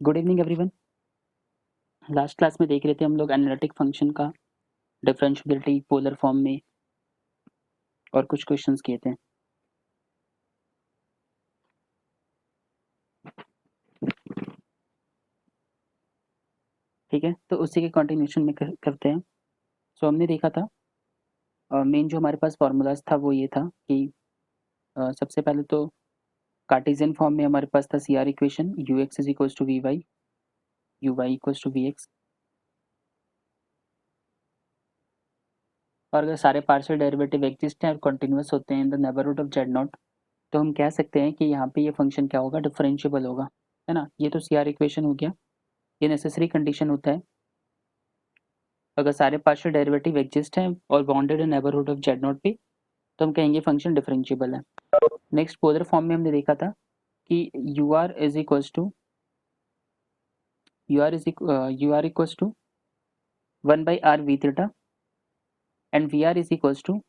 Good evening everyone. Last class में देख रहे थे हम लोग एनालिटिक फंक्शन का डिफरेंशियबिलिटी पोलर फॉर्म में और कुछ क्वेश्चंस किए थे। ठीक है, तो उसी के कंटिन्यूशन में करते हैं। सो हमने देखा था मेन जो हमारे पास फार्मूलाज था वो ये था कि सबसे पहले तो कार्टेशियन फॉर्म में हमारे पास था C R equation u x is equals to we y, u Y equals to v x. और अगर सारे पार्शियल डेरिवेटिव एग्जिस्ट हैं और कंटिन्यूस होते हैं in the neighbourhood of z not, तो हम कह सकते हैं कि यहाँ पे ये फंक्शन क्या होगा, डिफरेंशिएबल होगा, है ना। ये तो सी आर इक्वेशन हो गया, ये नेसेसरी कंडीशन होता है। अगर सारे पार्शियल डेरिवेटिव एग्जिस्ट हैं और bounded in neighbourhood of z naught पे, तो हम कहेंगे फंक्शन डिफरेंशिएबल है। नेक्स्ट पोलर फॉर्म में हमने देखा था कि u r is equals to one by r v theta and v r is equals to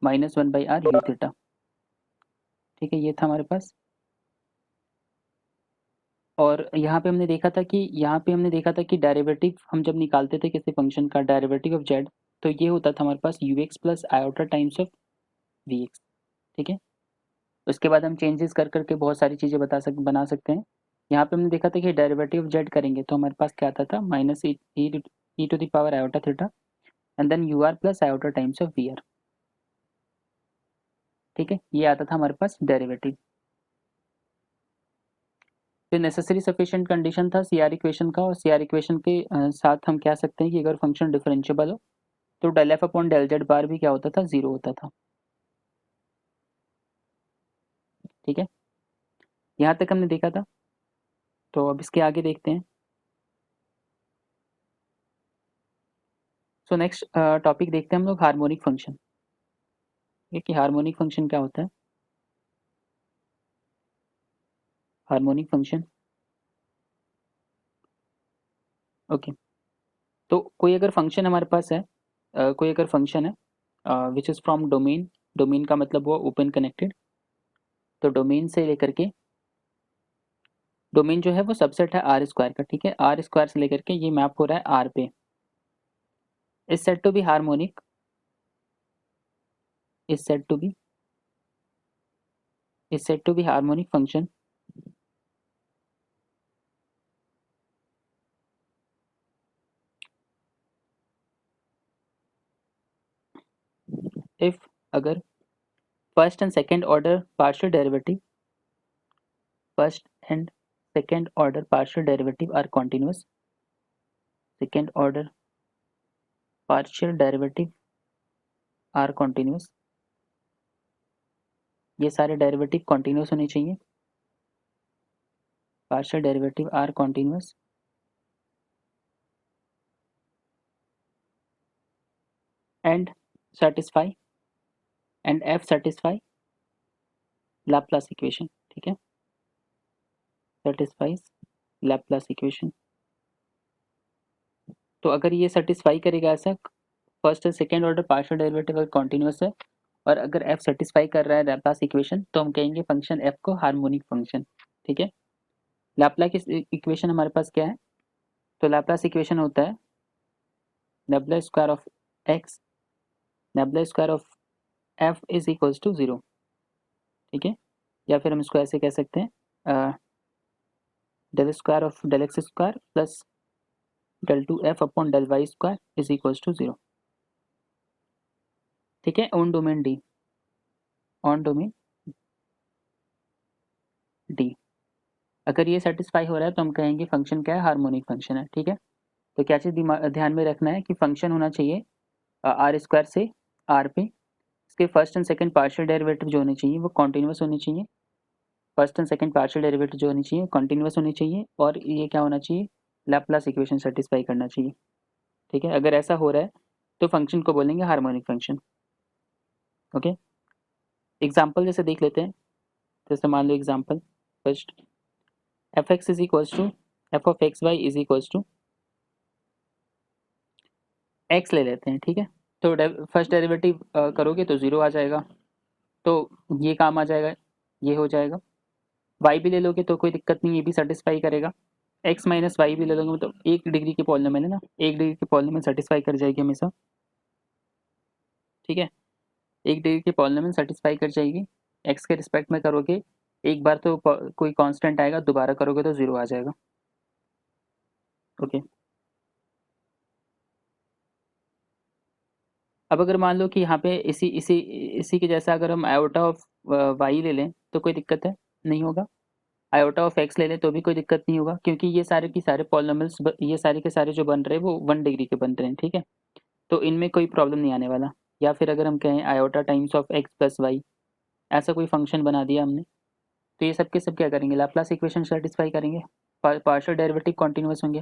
minus one by r u theta. ठीक है, ये था हमारे पास। और यहाँ पे हमने देखा था कि डेरिवेटिव हम जब निकालते थे किसी फंक्शन का डेरिवेटिव ऑफ जेड, तो ये होता था हमारे पास u x plus iota times of we x. ठीक है, उसके बाद हम चेंजेस कर करके बहुत सारी चीज़ें बना सकते हैं। यहाँ पे हमने देखा था कि डेरिवेटिव ऑफ जेड करेंगे तो हमारे पास क्या आता था, minus e to the power iota theta and then u r plus iota times of v r. ठीक है, ये आता था हमारे पास डेरिवेटिव। फिर नेसेसरी सफिशिएंट कंडीशन था सी आर इक्वेशन का, और सी आर इक्वेशन के साथ हम कह सकते हैं कि अगर फंक्शन डिफरेंशिएबल हो तो del f upon del z bar भी क्या होता था, जीरो होता था। ठीक है, यहाँ तक हमने देखा था। तो अब इसके आगे देखते हैं। सो नेक्स्ट टॉपिक देखते हैं हम लोग, हार्मोनिक फंक्शन। कि हार्मोनिक फंक्शन क्या होता है। Harmonic function, okay. तो कोई अगर फंक्शन हमारे पास है, कोई अगर फंक्शन है which is from domain, domain का मतलब हुआ ओपन कनेक्टेड। तो डोमेन से लेकर के, डोमेन जो है वो सबसेट है आर स्क्वायर का। ठीक है, आर स्क्वायर से लेकर के ये मैप हो रहा है आर पे। Is said to be harmonic, is said to be is said to be harmonic function if, अगर first and second order partial derivative, first and second order partial derivative are continuous, second order partial derivative are continuous. ये सारे derivative continuous होने चाहिए, partial derivative are continuous and satisfy and f satisfy Laplace equation. ठीक है, satisfies Laplace equation. तो अगर ये satisfy करेगा ऐसा, फर्स्ट और सेकेंड ऑर्डर पार्शियल डेरिवेटिव अगर कॉन्टिन्यूस है और अगर एफ सेटिस्फाई कर रहा है लैप्लास इक्वेशन, तो हम कहेंगे फंक्शन एफ को हार्मोनिक फंक्शन। ठीक है, लैप्लास इक्वेशन हमारे पास क्या है, तो लैप्लास इक्वेशन होता है nebula square of x, nebula square of f is equals to zero. ठीक है, या फिर हम इसको ऐसे कह सकते हैं del square of del x square plus del two f upon del y square is equals to zero. ठीक है, on domain D, on domain D अगर ये सेटिस्फाई हो रहा है तो हम कहेंगे फंक्शन क्या है, हार्मोनिक फंक्शन है। ठीक है, तो क्या चीज़ ध्यान में रखना है कि फंक्शन होना चाहिए आर स्क्वायर से आर पे, इसके first and second partial derivative जो होने चाहिए वो कॉन्टिन्यूस होने चाहिए, first and second partial derivative जो होनी चाहिए कॉन्टिन्यूस होनी चाहिए, और ये क्या होना चाहिए, लैप्लास इक्वेशन सेटिस्फाई करना चाहिए। ठीक है, अगर ऐसा हो रहा है तो फंक्शन को बोलेंगे हार्मोनिक फंक्शन। ओके, एग्जाम्पल जैसे देख लेते हैं। जैसे मान लो example first, f x is equals to f of x Y is equals to x ले लेते हैं। ठीक है, तो फर्स्ट डेरिवेटिव करोगे तो जीरो आ जाएगा, तो ये काम आ जाएगा, ये हो जाएगा। वाई भी ले लोगे तो कोई दिक्कत नहीं, ये भी सेटिस्फाई करेगा। एक्स माइनस वाई भी ले लोगे तो 1 डिग्री की पॉलिनोमियल है ना, 1 डिग्री की पॉलिनोमियल सेटिस्फाई कर जाएगी हमेशा, ठीक है। 1 डिग्री की पॉलिनोमियल सेटिस्फाई कर जाएगी। एक्स के रिस्पेक्ट में करोगे एक बार तो कोई कांस्टेंट आएगा, दोबारा करोगे तो 0 आ जाएगा। ओके, अब अगर मान लो कि यहाँ पे इसी इसी इसी के जैसा अगर हम आयोटा ऑफ वाई ले लें तो कोई दिक्कत है, नहीं होगा। आयोटा ऑफ एक्स ले लें तो भी कोई दिक्कत नहीं होगा, क्योंकि ये सारे की सारे पॉलिनोमियल्स ये सारे के सारे जो बन रहे हैं वो 1 डिग्री के बन रहे हैं, ठीक है। तो इनमें कोई प्रॉब्लम नहीं आने वाला। या फिर अगर हम कहें iota times of x plus y, ऐसा कोई फंक्शन बना दिया हमने, तो ये सब के सब क्या करेंगे, लाप्लास इक्वेशन सेटिस्फाई करेंगे, पार्शियल डेरिवेटिव कॉन्टिन्यूअस होंगे,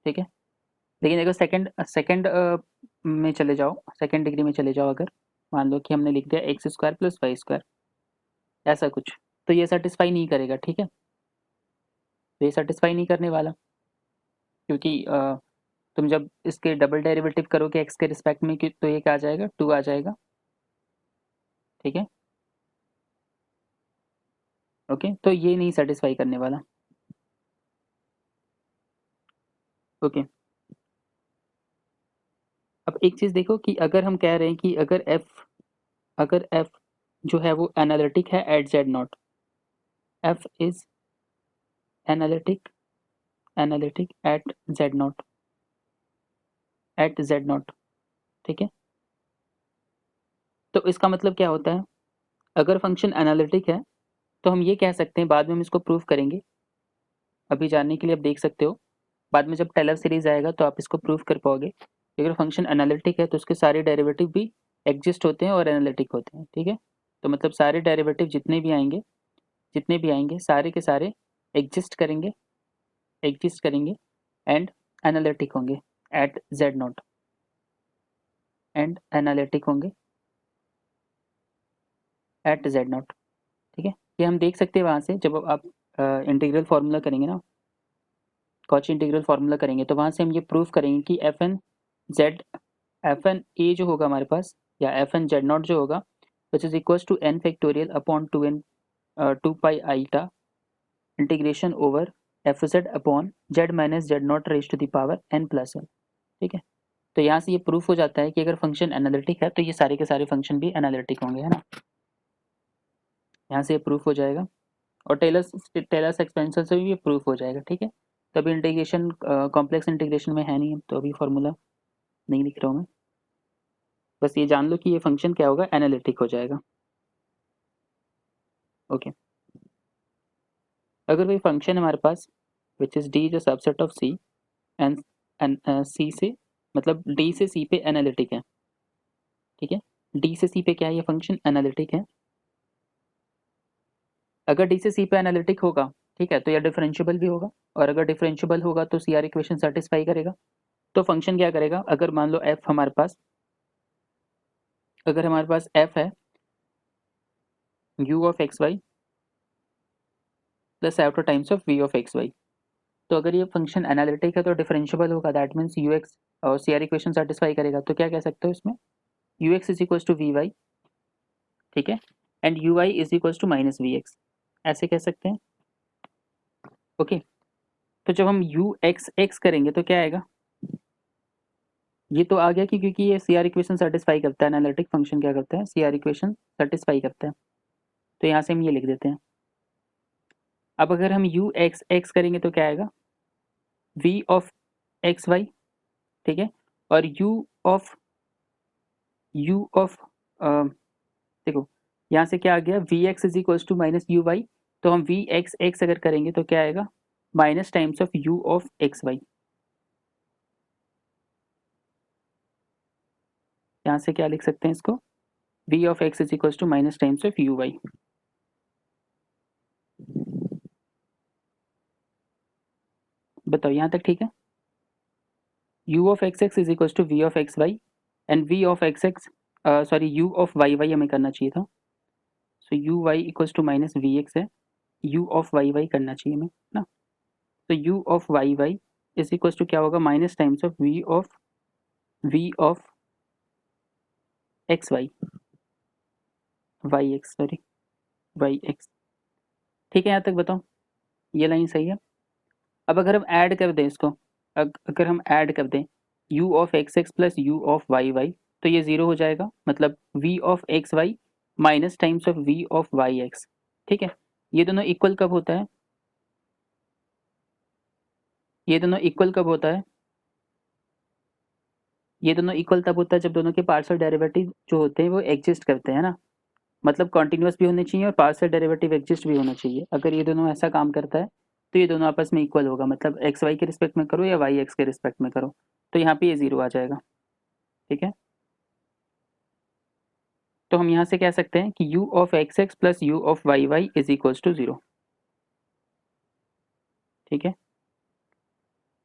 ठीक है। लेकिन अगर सेकंड सेकंड में चले जाओ, सेकंड डिग्री में चले जाओ, अगर मान लो कि हमने लिख दिया x square plus y square, ऐसा कुछ, तो ये सेटिस्फाई नहीं करेगा, ठीक है। तो ये सेटिस्फाई नहीं करने वाला, क्योंकि तुम जब इसके डबल डेरिवेटिव करोगे एक्स के रिस्पेक्ट में तो ये क्या आ जाएगा, 2 आ जाएगा, ठीक है। ओके, तो ये नहीं सेटिस्फाई करने वाला। ओके, अब एक चीज़ देखो कि अगर हम कह रहे हैं कि अगर एफ जो है वो एनालिटिक है at z naught, f is analytic analytic at z naught, at z naught, ठीक है। तो इसका मतलब क्या होता है, अगर फंक्शन एनालिटिक है तो हम ये कह सकते हैं, बाद में हम इसको प्रूव करेंगे, अभी जानने के लिए आप देख सकते हो, बाद में जब टेलर सीरीज आएगा तो आप इसको प्रूव कर पाओगे कि अगर फंक्शन एनालिटिक है तो उसके सारे डेरिवेटिव भी एग्जिस्ट होते हैं और एनालिटिक होते हैं, ठीक है। तो मतलब सारे डेरिवेटिव जितने भी आएंगे सारे के सारे एग्जिस्ट करेंगे एंड एनालिटिक होंगे at z naught, and analytic होंगे एट जेड नॉट, ठीक है। ये हम देख सकते हैं वहाँ से, जब आप इंटीग्रल फार्मूला करेंगे ना, कॉची इंटीग्रल फार्मूला करेंगे, तो वहाँ से हम ये प्रूव करेंगे कि एफ एन ए जो होगा हमारे पास, या एफ एन जेड नॉट जो होगा, which is equals to n factorial upon 2 pi iota integration over f z upon z minus z naught raise to the power n plus n, ठीक है। तो यहाँ से ये प्रूफ हो जाता है कि अगर फंक्शन एनालिटिक है तो ये सारे के सारे फंक्शन भी एनालिटिक होंगे, है ना। यहाँ से ये प्रूफ हो जाएगा, और टेलर्स एक्सपेंशन से भी ये प्रूफ हो जाएगा, ठीक है। तो अभी इंटीग्रेशन कॉम्प्लेक्स इंटीग्रेशन में है नहीं, तो अभी फार्मूला नहीं लिख रहा हूँ मैं, बस ये जान लो कि ये फंक्शन क्या होगा, एनालिटिक हो जाएगा। ओके, अगर कोई फंक्शन हमारे पास which is D is a subset of C and C से, मतलब डी से सी पे एनालिटिक है, ठीक है। डी से सी पे क्या है, ये फंक्शन एनालिटिक है। अगर डी से सी पे एनालिटिक होगा, ठीक है, तो यह डिफरेंशिएबल भी होगा, और अगर डिफरेंशिएबल होगा तो सी आर इक्वेशन सेटिस्फाई करेगा। तो फंक्शन क्या करेगा, अगर मान लो एफ हमारे पास, अगर हमारे पास एफ है you of x Y plus iota times of we of x y, तो अगर ये फंक्शन एनालिटिक है तो डिफरेंशिएबल होगा, दैट मीन्स यू एक्स और सी आर इक्वेशन सेटिस्फाई करेगा। तो क्या कह सकते हो इसमें, u x is equals to we y, ठीक है, and you Y is equals to minus we x, ऐसे कह सकते हैं। ओके, तो जब हम यू एक्स एक्स करेंगे तो क्या आएगा, ये तो आ गया कि क्योंकि ये सी आर इक्वेशन सेटिस्फाई करता है, एनालिटिक फंक्शन क्या करता है, सी आर इक्वेशन सेटिस्फाई करता है, तो यहाँ से हम ये लिख देते हैं। अब अगर हम यू एक्स एक्स करेंगे तो क्या आएगा, वी ऑफ एक्स वाई, ठीक है, और यू ऑफ देखो यहाँ से क्या आ गया, v x is equals to minus u y, तो हम वी एक्स एक्स अगर करेंगे तो क्या आएगा, minus times of u of x y. यहाँ से क्या लिख सकते हैं इसको, v of x is equals to minus times of you y. बताओ यहाँ तक ठीक है। u of x x is equals to v of x y, and v of x x sorry u of y y हमें करना चाहिए था, so u Y equals to minus we x है, यू ऑफ वाई वाई करना चाहिए हमें ना। तो u of y y is equals to क्या होगा, minus times of we of x y. Y x, sorry y x. ठीक है, यहाँ तक बताओ ये लाइन सही है। अब अगर हम ऐड कर दें इसको, अगर हम ऐड कर दें u of x x plus u of y y, तो ये ज़ीरो हो जाएगा, मतलब v of x y minus times of v of y x. ठीक है, ये दोनों इक्वल कब होता है, ये दोनों इक्वल कब होता है, ये दोनों इक्वल तब होता है जब दोनों के पार्शियल डेरिवेटिव जो होते हैं वो एग्जिस्ट करते हैं ना, मतलब कॉन्टिन्यूस भी होने चाहिए और पार्शियल डेरिवेटिव एग्जिस्ट भी होना चाहिए। अगर ये दोनों ऐसा काम करता है तो ये दोनों आपस में इक्वल होगा, मतलब एक्स वाई के रिस्पेक्ट में करो या वाई एक्स के रिस्पेक्ट में करो, तो यहाँ पे ये ज़ीरो आ जाएगा। ठीक है, तो हम यहाँ से कह सकते हैं कि u of x x plus u of y y is equals to zero. ठीक है,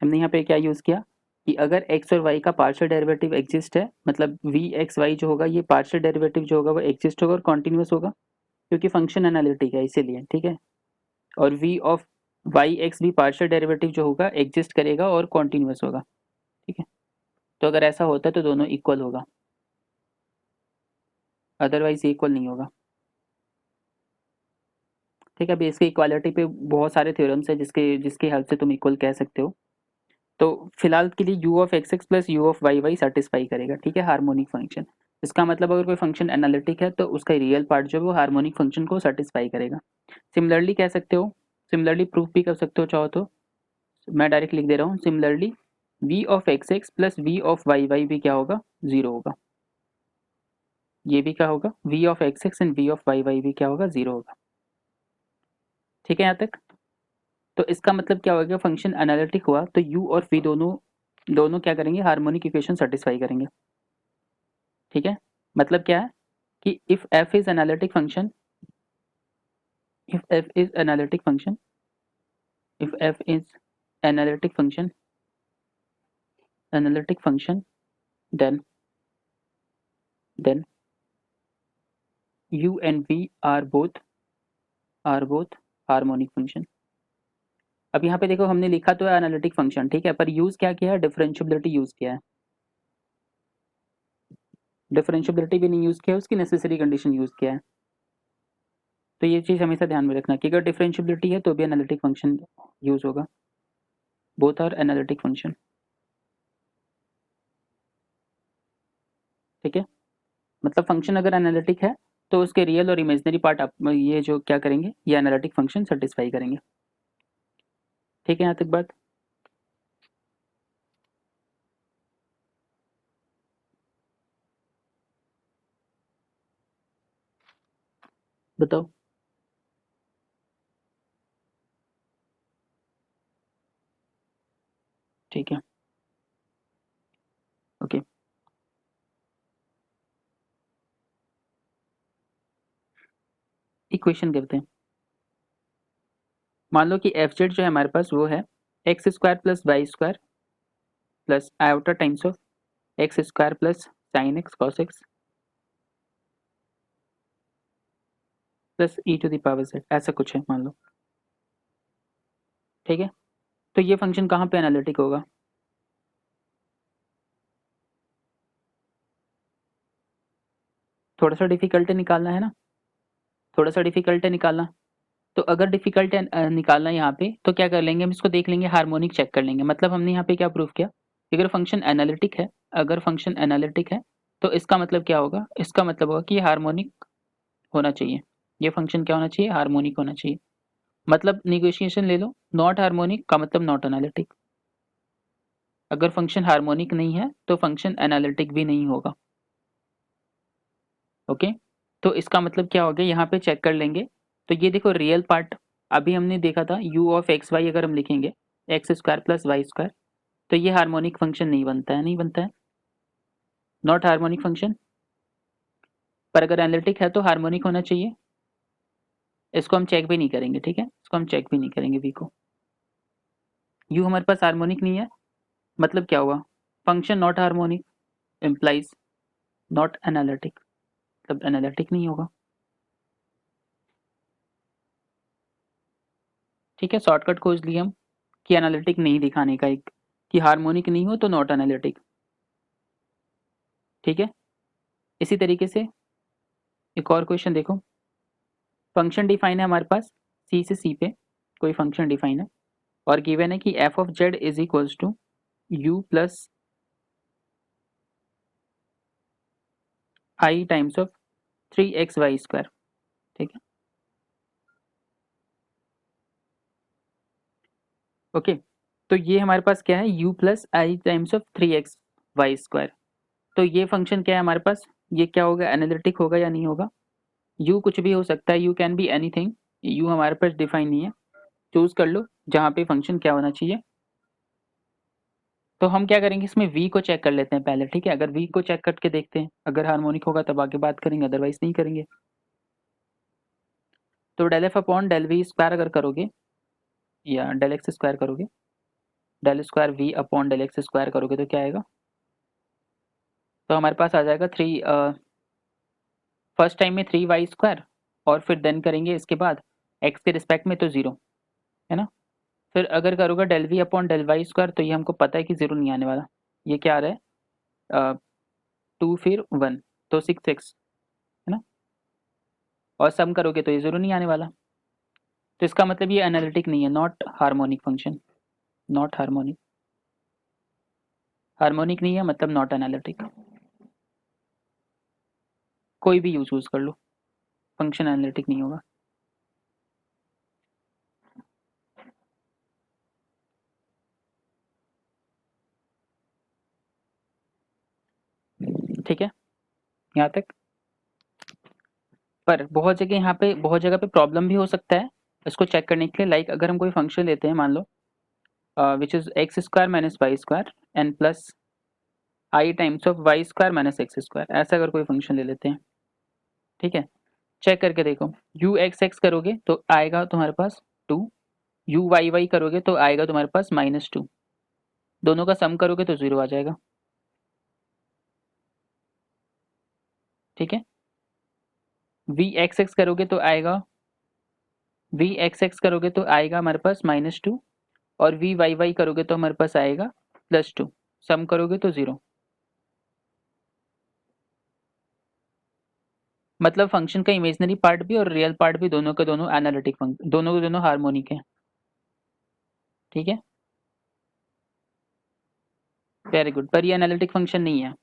हमने यहाँ पे क्या यूज़ किया कि अगर x और y का पार्शियल डेरिवेटिव एग्जिस्ट है, मतलब v एक्स वाई जो होगा ये पार्शियल डेरिवेटिव जो होगा वो एग्जिस्ट होगा और कॉन्टिन्यूस होगा, क्योंकि फंक्शन एनालिटिक है इसीलिए। ठीक है, और v ऑफ वाई एक्स भी पार्शियल डेरिवेटिव जो होगा एग्जिस्ट करेगा और कॉन्टिन्यूस होगा। ठीक है, तो अगर ऐसा होता है तो दोनों इक्वल होगा, अदरवाइज इक्वल नहीं होगा। ठीक है, अभी इसके इक्वालिटी पे बहुत सारे थ्योरम्स हैं जिसके जिसकी हेल्प से तुम इक्वल कह सकते हो। तो फिलहाल के लिए u of x x plus u of y y satisfy करेगा। ठीक है, हार्मोनिक फंक्शन, इसका मतलब अगर कोई फंक्शन एनालिटिक है तो उसका रियल पार्ट जो है वो हार्मोनिक फंक्शन को सेटिस्फाई करेगा। सिमिलरली कह सकते हो, सिमिलरली प्रूफ भी कर सकते हो चाहो तो, मैं डायरेक्ट लिख दे रहा हूँ। Similarly v of x x plus v of y y भी क्या होगा, जीरो होगा। ये भी क्या होगा, v of x x and v of y y भी क्या होगा, जीरो होगा। ठीक है यहाँ तक, तो इसका मतलब क्या होगा, फंक्शन एनालिटिक हुआ तो u और v दोनों दोनों क्या करेंगे, हार्मोनिक इक्वेशन सेटिस्फाई करेंगे। ठीक है, मतलब क्या है कि if f is analytic function, if f is analytic function, if f is analytic function, analytic function, then u and v are both harmonic function. अब यहाँ पे देखो हमने लिखा तो है एनालिटिक फंक्शन, ठीक है, पर यूज क्या किया है, डिफरेंशियबिलिटी यूज किया है। डिफरेंशियबिलिटी भी नहीं यूज किया है, उसकी नेसेसरी कंडीशन यूज किया है। तो ये चीज हमेशा ध्यान में रखना कि अगर डिफरेंशियबिलिटी है तो भी एनालिटिक फंक्शन यूज होगा, बोथ आर एनालिटिक फंक्शन। ठीक है, मतलब फंक्शन अगर एनालिटिक है तो उसके रियल और इमेजिनरी पार्ट आप ये जो क्या करेंगे, ये एनालिटिक फंक्शन सेटिस्फाई करेंगे। ठीक है, यहाँ तक बात। बताओ। ठीक है, ओके। इक्वेशन करते हैं। मान लो कि एफ जेड जो है हमारे पास वो है x square plus y square plus iota times of x square plus sine x cos x plus e to the power z, ऐसा कुछ है मान लो। ठीक है, तो ये फंक्शन कहाँ पे एनालिटिक होगा, थोड़ा सा डिफिकल्ट निकालना है ना, थोड़ा सा डिफिकल्ट है निकालना। तो अगर डिफिकल्ट है निकालना यहाँ पे तो क्या कर लेंगे, हम इसको देख लेंगे, हार्मोनिक चेक कर लेंगे। मतलब हमने यहाँ पे क्या प्रूफ किया कि अगर फंक्शन एनालिटिक है, अगर फंक्शन एनालिटिक है तो इसका मतलब क्या होगा, इसका मतलब होगा कि ये हार्मोनिक होना चाहिए। ये फंक्शन क्या होना चाहिए, हार्मोनिक होना चाहिए। मतलब निगोशिएशन ले लो, नॉट हार्मोनिक का मतलब नॉट एनालिटिक। अगर फंक्शन हार्मोनिक नहीं है तो फंक्शन एनालिटिक भी नहीं होगा। ओके, तो इसका मतलब क्या हो गया, यहाँ पे चेक कर लेंगे। तो ये देखो रियल पार्ट अभी हमने देखा था, u ऑफ एक्स वाई अगर हम लिखेंगे x square plus y square, तो ये हार्मोनिक फंक्शन नहीं बनता है, नहीं बनता है, नॉट हार्मोनिक फंक्शन। पर अगर एनालिटिक है तो हार्मोनिक होना चाहिए। इसको हम चेक भी नहीं करेंगे, ठीक है, इसको हम चेक भी नहीं करेंगे v को। u हमारे पास हार्मोनिक नहीं है, मतलब क्या हुआ, function not harmonic implies not analytic, मतलब एनालिटिक नहीं होगा। ठीक है, शॉर्टकट खोज लिया हम कि एनालिटिक नहीं दिखाने का, एक कि हार्मोनिक नहीं हो तो नॉट एनालिटिक। ठीक है, इसी तरीके से एक और क्वेश्चन देखो, फंक्शन डिफाइन है हमारे पास सी से सी पे कोई फंक्शन डिफाइन है और गिवन है कि f of z is equals to u plus i times of 3xy², ठीक है। ओके, तो ये हमारे पास क्या है, u plus i times of 3xy²। तो ये फंक्शन क्या है हमारे पास, ये क्या होगा, एनालिटिक होगा या नहीं होगा। u कुछ भी हो सकता है, u can be anything, u हमारे पास डिफाइन नहीं है, चूज कर लो जहाँ पे फंक्शन क्या होना चाहिए। तो हम क्या करेंगे, इसमें v को चेक कर लेते हैं पहले, ठीक है। अगर v को चेक करके देखते हैं, अगर हार्मोनिक होगा तब आगे बात करेंगे, अदरवाइज नहीं करेंगे। तो del f upon del v square अगर करोगे या डेल एक्स स्क्वायर करोगे, del square v upon del x square करोगे तो क्या आएगा, तो हमारे पास आ जाएगा फर्स्ट टाइम में 3y² और फिर देन करेंगे इसके बाद x के रिस्पेक्ट में तो 0 है ना। फिर अगर करोगे del we upon del y² तो ये हमको पता है कि 0 नहीं आने वाला, ये क्या आ रहा है 2 फिर 1 तो 6x है ना, और सम करोगे तो ये 0 नहीं आने वाला। तो इसका मतलब ये एनालिटिक नहीं है, not harmonic function, not harmonic, harmonic नहीं है मतलब नॉट एनालिटिक। कोई भी यूज कर लो, फंक्शन एनालिटिक नहीं होगा। ठीक है यहाँ तक। पर बहुत जगह पे प्रॉब्लम भी हो सकता है इसको चेक करने के लिए। लाइक अगर हम कोई फंक्शन लेते हैं, मान लो which is x² minus y² and plus i times of y² minus x², ऐसा अगर कोई फंक्शन ले लेते हैं, ठीक है। चेक करके देखो, u x करोगे तो आएगा तुम्हारे पास 2, u y करोगे तो आएगा तुम्हारे पास -2, दोनों का सम करोगे तो 0 आ जाएगा, ठीक है। v x करोगे तो आएगा, v x करोगे तो आएगा हमारे पास -2 और v y करोगे तो हमारे पास आएगा +2, सम करोगे तो 0। मतलब फंक्शन का इमेजिनरी पार्ट भी और रियल पार्ट भी दोनों के दोनों एनालिटिक फंक्शन, दोनों के दोनों हार्मोनिक है, ठीक है। वेरी गुड, पर ये एनालिटिक फंक्शन नहीं है।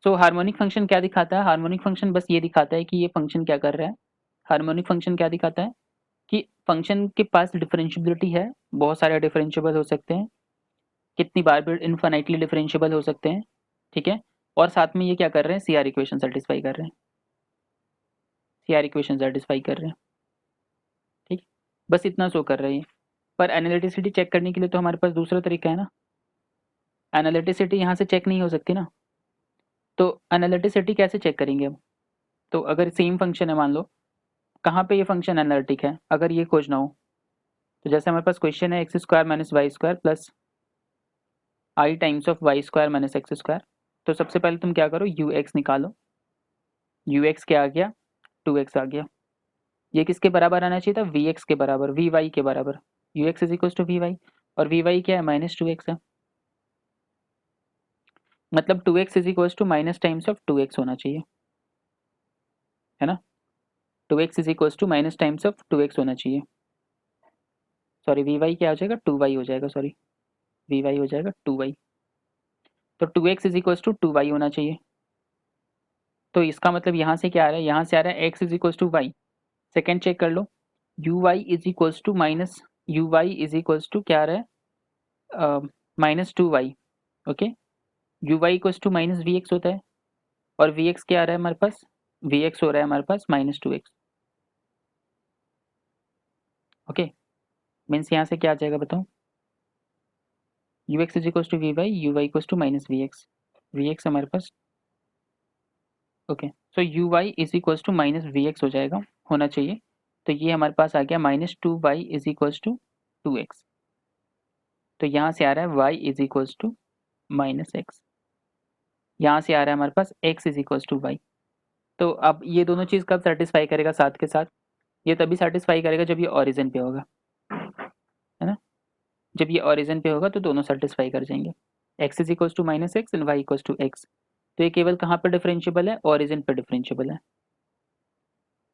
सो हार्मोनिक फंक्शन क्या दिखाता है, हार्मोनिक फंक्शन बस ये दिखाता है कि ये फंक्शन क्या कर रहा है। हार्मोनिक फंक्शन क्या दिखाता है कि फंक्शन के पास डिफरेंशियबिलिटी है, बहुत सारे डिफरेंशिएबल हो सकते हैं, कितनी बार भी इनफाइनाइटली डिफरेंशिएबल हो सकते हैं, ठीक है। और साथ में ये क्या कर रहे हैं, सीआर इक्वेशन सेटिस्फाई कर रहे हैं, सीआर इक्वेशन सेटिस्फाई कर रहे हैं, ठीक। बस इतना शो कर रहे हैं। पर एनालिटिसिटी चेक करने के लिए तो हमारे पास दूसरा तरीका है ना, एनालिटिसिटी यहाँ से चेक नहीं हो सकती ना। तो एनालिटिसिटी कैसे चेक करेंगे हम, तो अगर सेम फंक्शन है, मान लो कहाँ पे ये फंक्शन एनालिटिक है, अगर ये खोजना हो तो जैसे हमारे पास क्वेश्चन है x² minus y² plus i times of y² minus x², तो सबसे पहले तुम क्या करो, ux निकालो, ux क्या आ गया 2x आ गया, ये किसके बराबर आना चाहिए था, vx के बराबर, vy के बराबर, ux is equal to vy, और vy क्या है -2x है, मतलब 2x is equal to minus times of 2x होना चाहिए, है ना। 2x is equal to minus times of 2x होना चाहिए, सॉरी vy क्या हो जाएगा 2y हो जाएगा, सॉरी vy हो जाएगा 2y, तो 2x is equal to 2y होना चाहिए। तो इसका मतलब यहाँ से क्या आ रहा है, यहाँ से आ रहा है x is equal to y. Second check कर लो, uy is equal to minus, uy is equal to क्या आ रहा है -2y, okay. uy equal to minus vx होता है, और vx क्या आ रहा है हमारे पास, vx हो रहा है हमारे पास -2x, ओके। मीन्स यहाँ से क्या आ जाएगा बताओ, ux is equal to we y, u y equal to minus we x, v x हमारे पास, okay. So u Y is equal to minus we x हो जाएगा, होना चाहिए। तो ये हमारे पास आ गया -2y is equal to 2x, तो यहाँ से आ रहा है y is equal to -x, यहाँ से आ रहा है हमारे पास x is equal to y। तो अब ये दोनों चीज़ कब सेटिस्फाई करेगा साथ के साथ, ये तभी सेटिस्फाई करेगा जब ये ओरिजिन पे होगा, है ना। जब ये ओरिजिन पे होगा तो दोनों सेटिस्फाई कर जाएंगे, x is equal to -x and y equal to x। तो ये केवल कहाँ पर डिफरेंशिएबल है, ओरिजिन पर डिफरेंशिएबल है,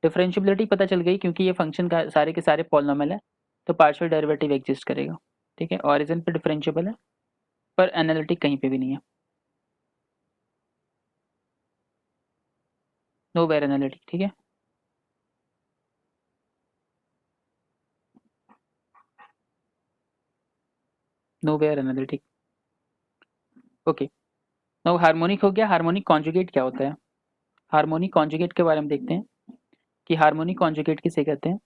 डिफरेंशियबिलिटी पता चल गई क्योंकि ये फंक्शन का सारे के सारे पॉलिनोमियल है तो पार्शियल डेरिवेटिव एग्जिस्ट करेगा, ठीक है। ऑरिजिन पे डिफरेंशिएबल है पर एनालिटिक कहीं पे भी नहीं है, नो वेयर एनालिटिक, ठीक है। Nowhere analytic, okay. Now harmonic हो गया। हार्मोनिक कॉन्जुगेट क्या होता है? हार्मोनिक कॉन्जुगेट के बारे में देखते हैं कि हार्मोनिक कॉन्जुगेट किसे कहते हैं।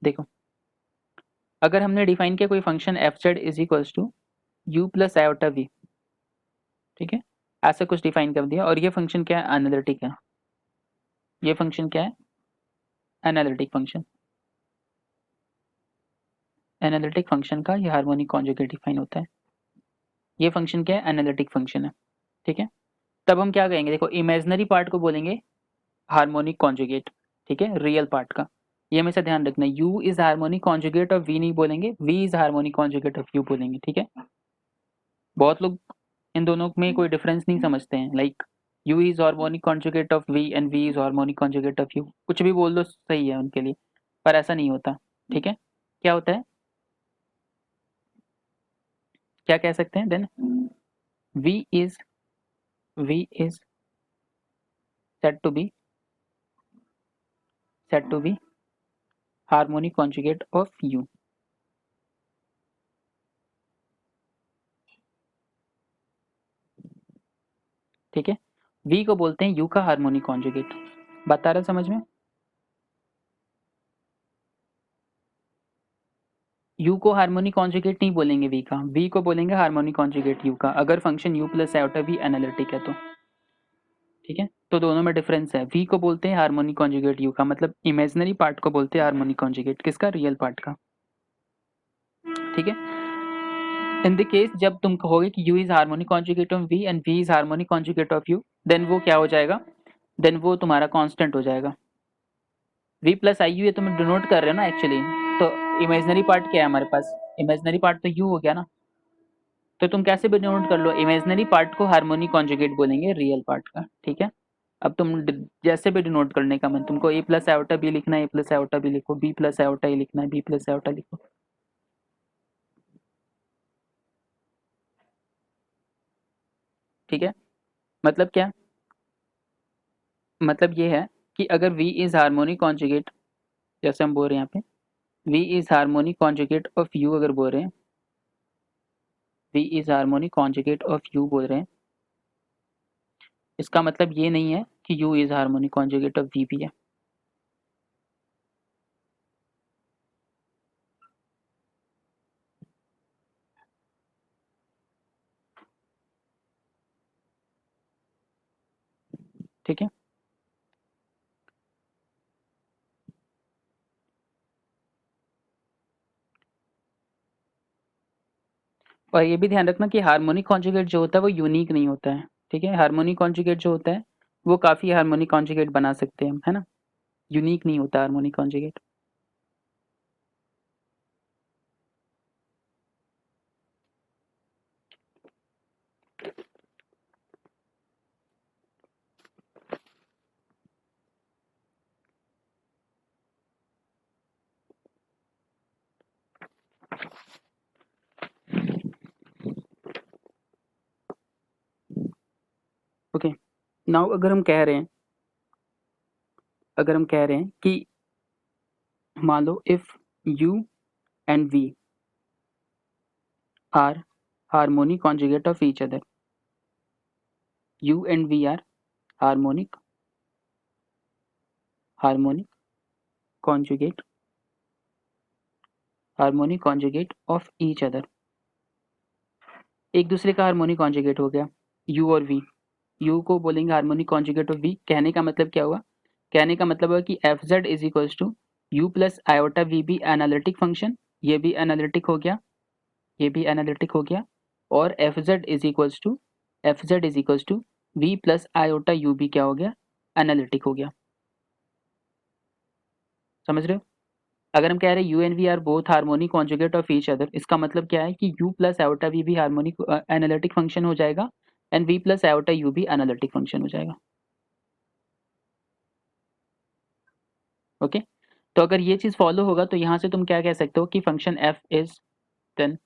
देखो, अगर हमने डिफाइन किया कोई function f Z is equals to u plus iota we, ठीक है, ऐसा कुछ डिफाइन कर दिया और ये फंक्शन क्या है? एनालिटिक है। ये फंक्शन क्या है? Analytic function. एनालिटिक फंक्शन का ये हार्मोनिक कॉन्जुगेट डिफाइन होता है। ये फंक्शन क्या है? एनालिटिक फंक्शन है, ठीक है। तब हम क्या कहेंगे? देखो, इमेजिनरी पार्ट को बोलेंगे हार्मोनिक कॉन्जुगेट, ठीक है, रियल पार्ट का। ये हमेशा ध्यान रखना, u is harmonic conjugate of v नहीं बोलेंगे, v is harmonic conjugate of u बोलेंगे, ठीक है। बहुत लोग इन दोनों में कोई डिफरेंस नहीं समझते हैं, like u is harmonic conjugate of v and v is harmonic conjugate of u, कुछ भी बोल दो सही है उनके लिए, पर ऐसा नहीं होता, ठीक है। क्या होता है? क्या कह सकते हैं then? v is said to be harmonic conjugate of u, ठीक है। v को बोलते हैं u का हार्मोनिक कॉन्जुगेट। बता रहा समझ में? u को हार्मोनिक कॉन्जुगेट नहीं बोलेंगे v का, v को बोलेंगे हार्मोनिक कॉन्जुगेट u का, अगर function u plus iota v analytic है तो, ठीक है। तो दोनों में डिफरेंस है, v को बोलते हैं हार्मोनिक कॉन्जुगेट u का, मतलब इमेजिनरी पार्ट को बोलते हैं हार्मोनिक कॉन्जुगेट किसका? रियल पार्ट का, ठीक है। इन द केस जब तुम कहोगे कि u is harmonic conjugate of v and v is harmonic conjugate of u, then वो क्या हो जाएगा? देन वो तुम्हारा कांस्टेंट हो जाएगा। v प्लस आई यू ये तुम डिनोट कर रहे हो ना एक्चुअली, तो इमेजिनरी पार्ट क्या है हमारे पास? इमेजिनरी पार्ट तो u हो गया ना, तो तुम कैसे भी डिनोट कर लो, इमेजिनरी पार्ट को हार्मोनिक कॉन्जुगेट बोलेंगे रियल पार्ट का, ठीक है। अब तुम जैसे भी डिनोट करने का मन, तुमको ए प्लस आयोटा बी लिखना है, ए प्लस आयोटा बी लिखो, बी प्लस आयोटा ए लिखना है, बी प्लस आयोटा लिखो, ठीक है। मतलब क्या? मतलब ये है कि अगर v इज हार्मोनिक कॉन्जुगेट, जैसे हम बोल रहे हैं यहाँ पे v is harmonic conjugate of u, अगर बोल रहे हैं v is harmonic conjugate of u बोल रहे हैं, इसका मतलब ये नहीं है कि u is harmonic conjugate of v भी है, ठीक है। और ये भी ध्यान रखना कि हार्मोनिक कॉन्जुगेट जो होता है वो यूनिक नहीं होता है, ठीक है। हार्मोनिक कॉन्जुगेट जो होता है वो काफ़ी हार्मोनिक कॉन्जुगेट बना सकते हैं हम, है ना, यूनिक नहीं होता हार्मोनिक कॉन्जुगेट। ओके, नाउ अगर हम कह रहे हैं कि मान लो if u and v are harmonic conjugate of each other, u and v are harmonic conjugate of each other, एक दूसरे का हार्मोनिक कॉन्जुगेट हो गया u और v, u को बोलेंगे हार्मोनिक कॉन्जुगेट ऑफ v। कहने का मतलब क्या हुआ? कहने का मतलब है कि f Z is equals to u plus iota v भी एनालिटिक फंक्शन, ये भी एनालिटिक हो गया, ये भी एनालिटिक हो गया, और f Z is equals to v plus iota u भी क्या हो गया? एनालिटिक हो गया। समझ रहे हो? अगर हम कह रहे हैं u and v are both harmonic conjugate of each other, इसका मतलब क्या है कि यू प्लस आयोटा वी भी हार्मोनिक एनालिटिक फंक्शन हो जाएगा and v plus iota u भी एनालिटिक फंक्शन हो जाएगा। ओके तो अगर ये चीज़ फॉलो होगा तो यहाँ से तुम क्या कह सकते हो कि function f is then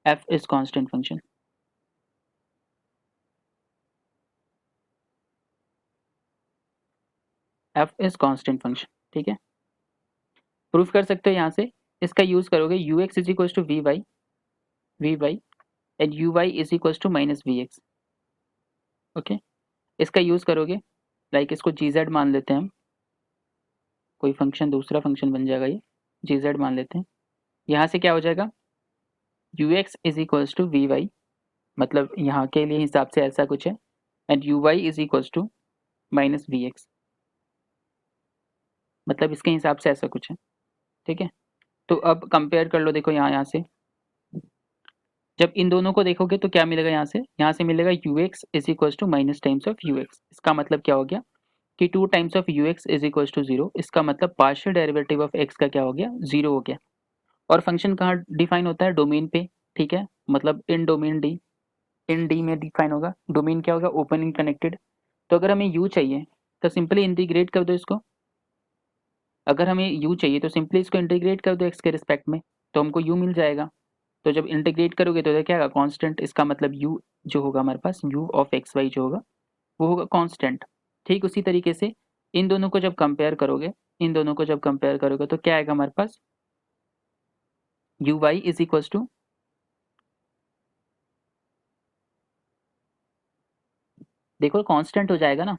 f is constant function. f is constant function, ठीक है। प्रूफ कर सकते हो यहाँ से, इसका यूज करोगे ux is equal to we Y and you Y is equal to minus we X. Okay इसका यूज करोगे लाइक इसको जी जेड मान लेते हैं हम, कोई फंक्शन दूसरा फंक्शन बन जाएगा ये, जी जेड मान लेते हैं। यहाँ से क्या हो जाएगा U x is equal to we Y, मतलब यहाँ के लिए हिसाब से ऐसा कुछ है, and you Y is equal to minus we X, मतलब इसके हिसाब से ऐसा कुछ है, ठीक है। तो अब कंपेयर कर लो, देखो यहाँ से जब इन दोनों को देखोगे तो क्या मिलेगा, यहाँ से मिलेगा U x is equal to minus times of U X. इसका मतलब क्या हो गया कि 2 times of U x is equal to zero. इसका मतलब पार्शियल डेरिवेटिव ऑफ एक्स का क्या हो गया, जीरो हो गया। और फंक्शन कहाँ डिफाइन होता है, डोमेन पे, ठीक है, मतलब इन डोमेन डी, इन डी में डिफाइन होगा। डोमेन क्या होगा, ओपन इन कनेक्टेड। तो अगर हमें यू चाहिए तो सिंपली इंटीग्रेट कर दो इसको, अगर हमें यू चाहिए तो सिंपली इसको इंटीग्रेट कर दो एक्स के रिस्पेक्ट में, तो हमको यू मिल जाएगा। तो जब इंटीग्रेट करोगे तो क्या होगा, कांस्टेंट। इसका मतलब u जो होगा हमारे पास, u ऑफ एक्स वाई जो होगा वो होगा कांस्टेंट। ठीक उसी तरीके से इन दोनों को जब कंपेयर करोगे, इन दोनों को जब कंपेयर करोगे तो क्या आएगा हमारे पास, u Y is equal to, देखो कांस्टेंट हो जाएगा ना।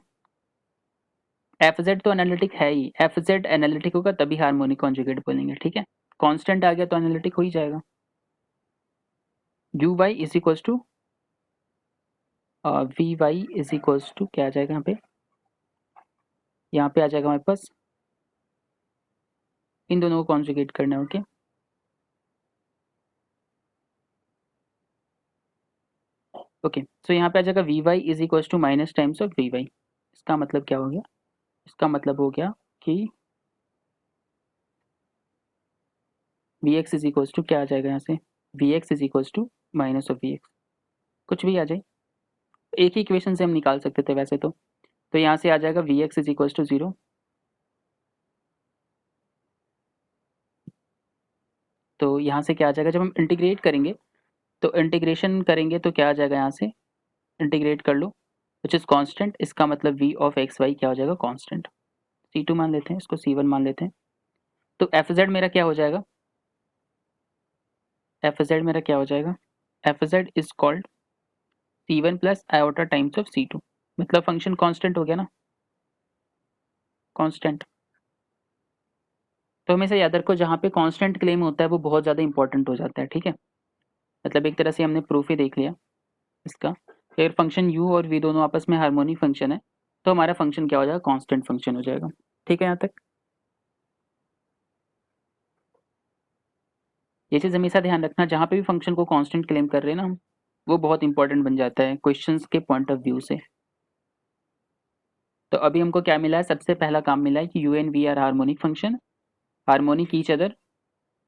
एफ जेड तो एनालिटिक है ही, एफ जेड एनालिटिक होगा तभी हार्मोनिक कॉन्जुगेट बोलेंगे, ठीक है। कांस्टेंट आ गया तो एनालिटिक हो ही जाएगा। U Y is equal to we Y is equal to क्या आ जाएगा यहाँ पे आ जाएगा हमारे पास, इन दोनों को कॉन्जुगेट करना है, ओके। ओके सो यहाँ पे आ जाएगा V Y is equal to minus times of V Y. इसका मतलब क्या हो गया, इसका मतलब हो गया कि V x is equal to क्या आ जाएगा यहाँ से, V x is equal to minus of we X, कुछ भी आ जाए, एक ही इक्वेशन से हम निकाल सकते थे वैसे तो यहाँ से आ जाएगा V x is equal to zero. तो यहाँ से क्या आ जाएगा, जब हम इंटीग्रेट करेंगे तो इंटीग्रेशन करेंगे तो क्या आ जाएगा, यहाँ से इंटीग्रेट कर लो विच इज कांस्टेंट। इसका मतलब वी ऑफ एक्स वाई क्या हो जाएगा, कांस्टेंट। C2 मान लेते हैं, इसको C1 मान लेते हैं। तो एफ जेड मेरा क्या हो जाएगा, एफ जेड मेरा क्या हो जाएगा, F Z is called C1 plus iota times of C2, मतलब फंक्शन कांस्टेंट हो गया ना, कांस्टेंट। तो हमेशा याद रखो जहाँ पे कांस्टेंट क्लेम होता है वो बहुत ज़्यादा इंपॉर्टेंट हो जाता है, ठीक है। मतलब एक तरह से हमने प्रूफ ही देख लिया इसका। अगर फंक्शन u और v दोनों आपस में हार्मोनिक फंक्शन है तो हमारा फंक्शन क्या हो जाएगा, कांस्टेंट फंक्शन हो जाएगा, ठीक है। यहाँ तक ये चीज़ हमेशा ध्यान रखना, जहाँ पे भी फंक्शन को कांस्टेंट क्लेम कर रहे हैं ना हम, वो बहुत इंपॉर्टेंट बन जाता है क्वेश्चंस के पॉइंट ऑफ व्यू से। तो अभी हमको क्या मिला है, सबसे पहला काम मिला है कि u and v are harmonic function, harmonic each other,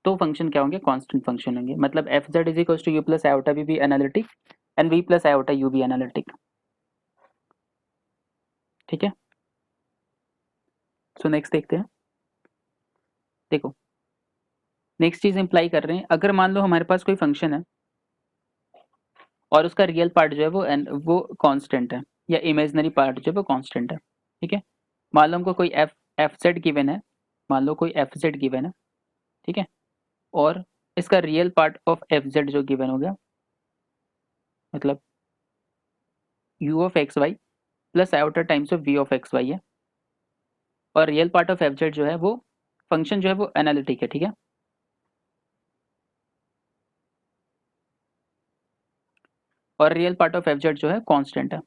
तो फंक्शन क्या होंगे, कांस्टेंट फंक्शन होंगे। मतलब F Z is equal to u plus iota v भी analytic and v plus iota u भी एनालिटिक, ठीक है। सो नेक्स्ट देखते हैं, देखो नेक्स्ट चीज इंप्लाई कर रहे हैं, अगर मान लो हमारे पास कोई फंक्शन है और उसका रियल पार्ट जो है वो कांस्टेंट है, या इमेजिनरी पार्ट जो है वो कांस्टेंट है, ठीक है। मान लो हमको कोई एफ जेड गिवन है, मान लो कोई एफ जेड गिवन है, ठीक है, और इसका real part of F Z जो गिवन हो गया, मतलब U of x Y plus iota times of we of x Y है, और real part of F Z जो है वो फंक्शन जो है वो एनालिटिक है, ठीक है। और real part of F Z जो है कांस्टेंट है,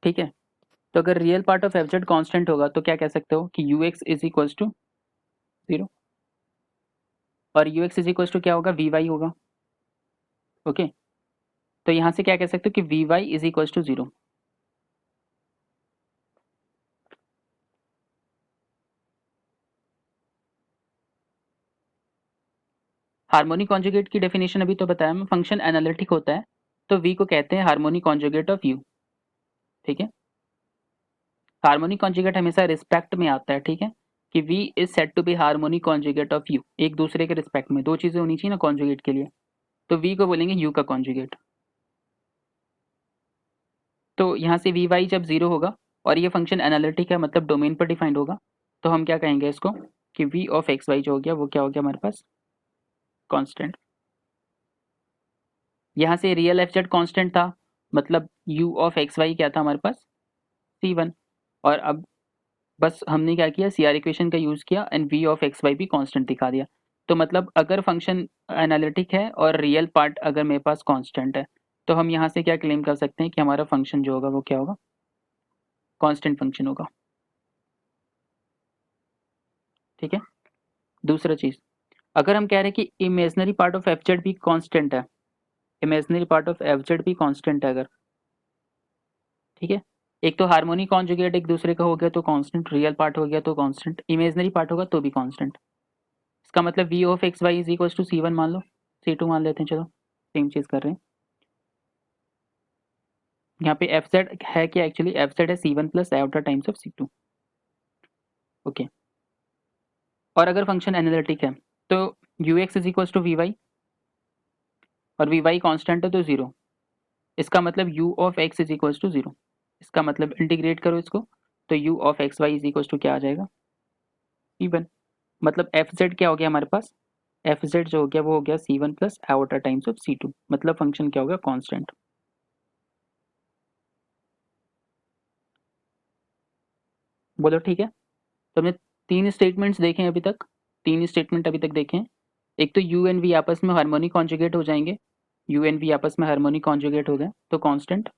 ठीक है। तो अगर real part of F z constant होगा तो क्या कह सकते हो कि u x is equals to zero, और u x is equals to क्या होगा, वी वाई होगा, ओके। तो यहाँ से क्या कह सकते हो कि V Y is equals to zero. Harmonic conjugate की डेफिनेशन अभी तो बताया मैं, फंक्शन एनालिटिक होता है तो v को कहते हैं हार्मोनिक कॉन्जुगेट ऑफ u, ठीक है। हार्मोनिक कॉन्जुगेट हमेशा रिस्पेक्ट में आता है, ठीक है, कि v is said to be harmonic conjugate of u, एक दूसरे के रिस्पेक्ट में, दो चीजें होनी चाहिए ना कॉन्जुगेट के लिए, तो v को बोलेंगे u का कॉन्जुगेट। तो यहाँ से वी वाई जब जीरो होगा और ये फंक्शन एनालिटिक है मतलब डोमेन पर डिफाइंड होगा, तो हम क्या कहेंगे इसको कि v ऑफ एक्स वाई जो हो गया वो क्या हो गया हमारे पास, कांस्टेंट। यहाँ से रियल एफ जेड कॉन्स्टेंट था, मतलब u ऑफ एक्स वाई क्या था हमारे पास, c1। और अब बस हमने क्या किया, सी आर इक्वेशन का यूज़ किया and v of x Y भी कांस्टेंट दिखा दिया। तो मतलब अगर फंक्शन एनालिटिक है और रियल पार्ट अगर मेरे पास कांस्टेंट है, तो हम यहाँ से क्या क्लेम कर सकते हैं कि हमारा फंक्शन जो होगा वो क्या होगा, कांस्टेंट फंक्शन होगा, ठीक है। दूसरा चीज़, अगर हम कह रहे हैं कि imaginary part of F Z भी कांस्टेंट है, imaginary part of F Z भी कांस्टेंट है अगर, ठीक है, एक तो हार्मोनिक कॉन्जुगेट एक दूसरे का हो गया तो कांस्टेंट, रियल पार्ट हो गया तो कांस्टेंट, इमेजनरी पार्ट होगा तो भी कांस्टेंट। इसका मतलब v of x Y is equal to c1 मान लो, c2 मान लेते हैं, चलो सेम चीज़ कर रहे हैं। यहाँ पे एफ जेड है क्या, एक्चुअली एफ जेड है c1 plus iota times of c2, okay. और अगर फंक्शन एनालिटिक है तो ux is equal to we Y, और वी वाई कॉन्स्टेंट है तो जीरो, इसका मतलब u of x is equal to zero. इसका मतलब इंटीग्रेट करो इसको, तो u of x Y is equal to क्या आ जाएगा, c1। मतलब एफ जेड क्या हो गया हमारे पास, एफ जेड जो हो गया वो हो गया c1 plus iota times of c2, मतलब फंक्शन क्या हो गया, कांस्टेंट। बोलो ठीक है। तो हमने तीन स्टेटमेंट्स देखे हैं अभी तक, तीन स्टेटमेंट अभी तक देखे हैं। एक तो यू एंड वी आपस में हार्मोनिक कॉन्जुगेट हो जाएंगे, यू एंड वी आपस में हार्मोनिक कॉन्जुगेट हो गए तो constant,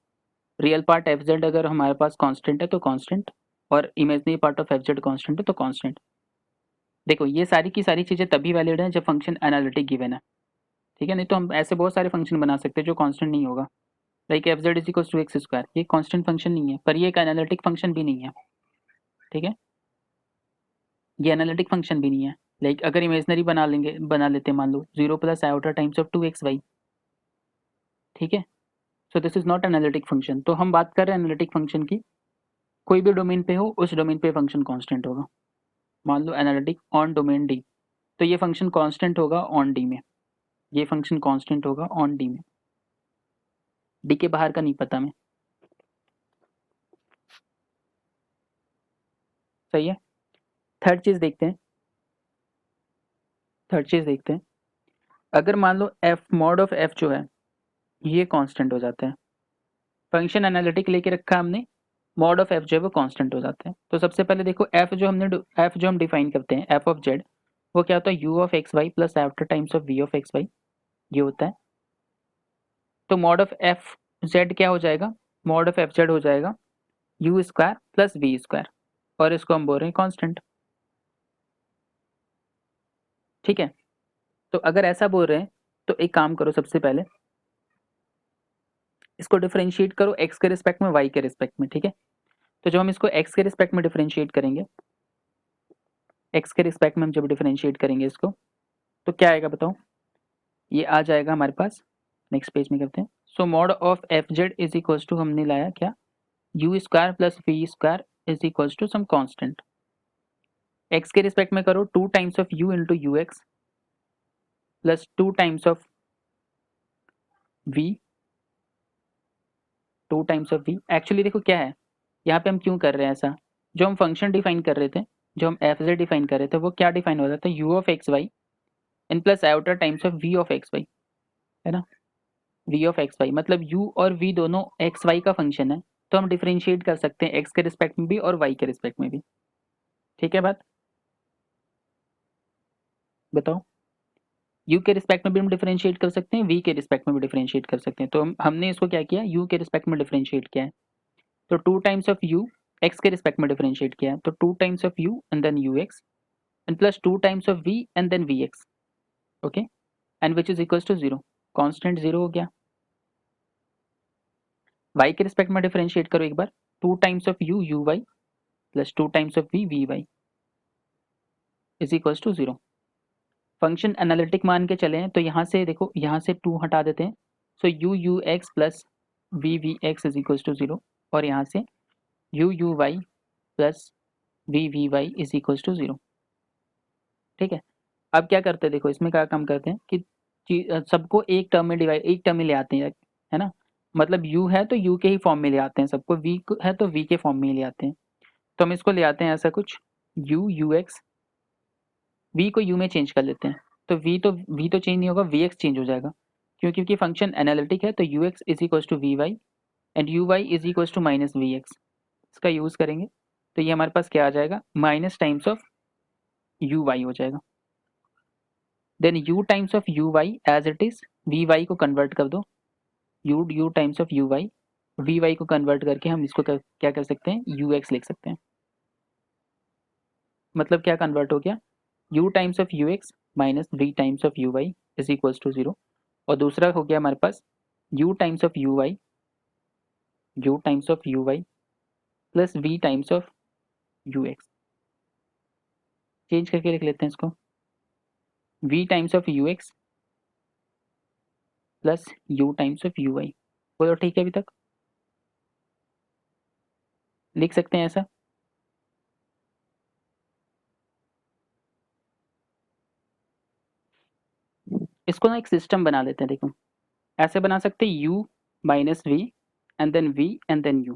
real part F Z अगर हमारे पास कांस्टेंट है तो कांस्टेंट, और imaginary part of F Z constant है तो कांस्टेंट। देखो ये सारी की सारी चीज़ें तभी वैलिड है जब फंक्शन एनालिटिक गिवन है, ठीक है, नहीं तो हम ऐसे बहुत सारे फंक्शन बना सकते हैं जो कांस्टेंट नहीं होगा, like F Z is equal to X square, ये कांस्टेंट फंक्शन नहीं है पर ये एक एनालिटिक फंक्शन भी नहीं है, ठीक है, ये एनालिटिक फंक्शन भी नहीं है। लाइक अगर इमेजनरी बना लेते मान लो zero plus iota times of two x Y, ठीक है, so this is not analytic function. तो हम बात कर रहे हैं एनालिटिक फंक्शन की, कोई भी डोमेन पे हो उस डोमेन पे फंक्शन कांस्टेंट होगा। मान लो एनालिटिक ऑन डोमेन डी, तो ये फंक्शन कांस्टेंट होगा ऑन डी में, ये फंक्शन कांस्टेंट होगा ऑन डी में, डी के बाहर का नहीं पता मैं, सही है। थर्ड चीज देखते हैं, थर्ड चीज देखते हैं, अगर मान लो एफ मॉड ऑफ एफ जो है ये कांस्टेंट हो जाता है, फंक्शन एनालिटिक लेके रखा हमने, मॉड ऑफ एफ जो है वो कांस्टेंट हो जाता है। तो सबसे पहले देखो एफ जो हम डिफाइन करते हैं एफ ऑफ जेड, वो क्या होता है, you of x Y plus after times of we of x Y, ये होता है। तो मॉड ऑफ एफ जेड क्या हो जाएगा, मॉड ऑफ एफ जेड हो जाएगा U square plus we square, और इसको हम बोल रहे हैं कांस्टेंट, ठीक है। तो अगर ऐसा बोल रहे हैं तो एक काम करो, सबसे पहले इसको डिफरेंशिएट करो एक्स के रिस्पेक्ट में वाई के रिस्पेक्ट में, ठीक है। तो जब हम इसको एक्स के रिस्पेक्ट में डिफरेंशिएट करेंगे, एक्स के रिस्पेक्ट में हम जब डिफरेंशिएट करेंगे इसको, तो क्या आएगा बताओ, ये आ जाएगा हमारे पास, नेक्स्ट पेज में करते हैं। So mod of F Z is equal to हमने लाया क्या, u square plus we square is equal to some constant, x के रिस्पेक्ट में करो two times of u into u x plus two times of v, two times of v. Actually देखो क्या है, यहाँ पे हम क्यों कर रहे हैं ऐसा, जो हम फंक्शन डिफाइन कर रहे थे, जो हम एफ जेड डिफाइन कर रहे थे वो क्या डिफाइन हो रहा था, U of x Y in plus iota times of we of x Y, है ना, वी ऑफ एक्स वाई मतलब u और v दोनों एक्स वाई का फंक्शन है, तो हम डिफरेंशिएट कर सकते हैं एक्स के रिस्पेक्ट में भी और y के रिस्पेक्ट में भी, ठीक है बात, बताओ। u के रिस्पेक्ट में भी हम डिफरेंशिएट कर सकते हैं, v के रिस्पेक्ट में भी डिफरेंशिएट कर सकते हैं, तो हमने इसको क्या किया, u के रिस्पेक्ट में डिफरेंशिएट किया है, तो two times of u x के रिस्पेक्ट में डिफरेंशिएट किया है, तो two times of u and then ux and plus two times of v and then vx, okay, and which is equals to zero, constant zero हो गया। y के respect में differentiate करो एक बार, two times of u uy plus two times of v vy is equals to zero, function analytic मान के चले हैं तो यहाँ से देखो, यहाँ से 2 हटा देते हैं, so U U x plus V V x is equal to 0 और यहाँ से U U Y plus V V Y is equal to 0। ठीक है, अब क्या करते हैं देखो, इसमें क्या काम करते हैं कि सबको एक टर्म में डिवाइड, एक टर्म में ले आते हैं, है ना, मतलब u है तो u के ही फॉर्म में ले आते हैं, सबको v है तो v के फॉर्म में ही ले आते हैं। तो हम इसको ले आते हैं ऐसा कुछ u u x, v को u में चेंज कर लेते हैं, तो v तो चेंज नहीं होगा, vx चेंज हो जाएगा, क्योंकि फंक्शन एनालिटिक है तो ux is equal to we Y and you Y is equal to minus we X. इसका यूज़ करेंगे तो ये हमारे पास क्या आ जाएगा, minus times of you Y हो जाएगा। Then u times of you Y as it is, V Y को कन्वर्ट कर दो, u times of you Y, V Y को कन्वर्ट करके हम इसको क्या कर सकते हैं, यू एक्स लिख सकते हैं। मतलब क्या कन्वर्ट हो गया, u times of U X minus V times of you Y is equals to 0। और दूसरा हो गया हमारे पास u times of you Y, u times of you Y plus V times of U X. Change करके लिख लेते हैं इसको, v times of U x plus u times of you Y. बोलो ठीक है, अभी तक लिख सकते हैं ऐसा। इसको ना एक सिस्टम बना लेते हैं, देखो ऐसे बना सकते हैं, u minus V and then v and then u,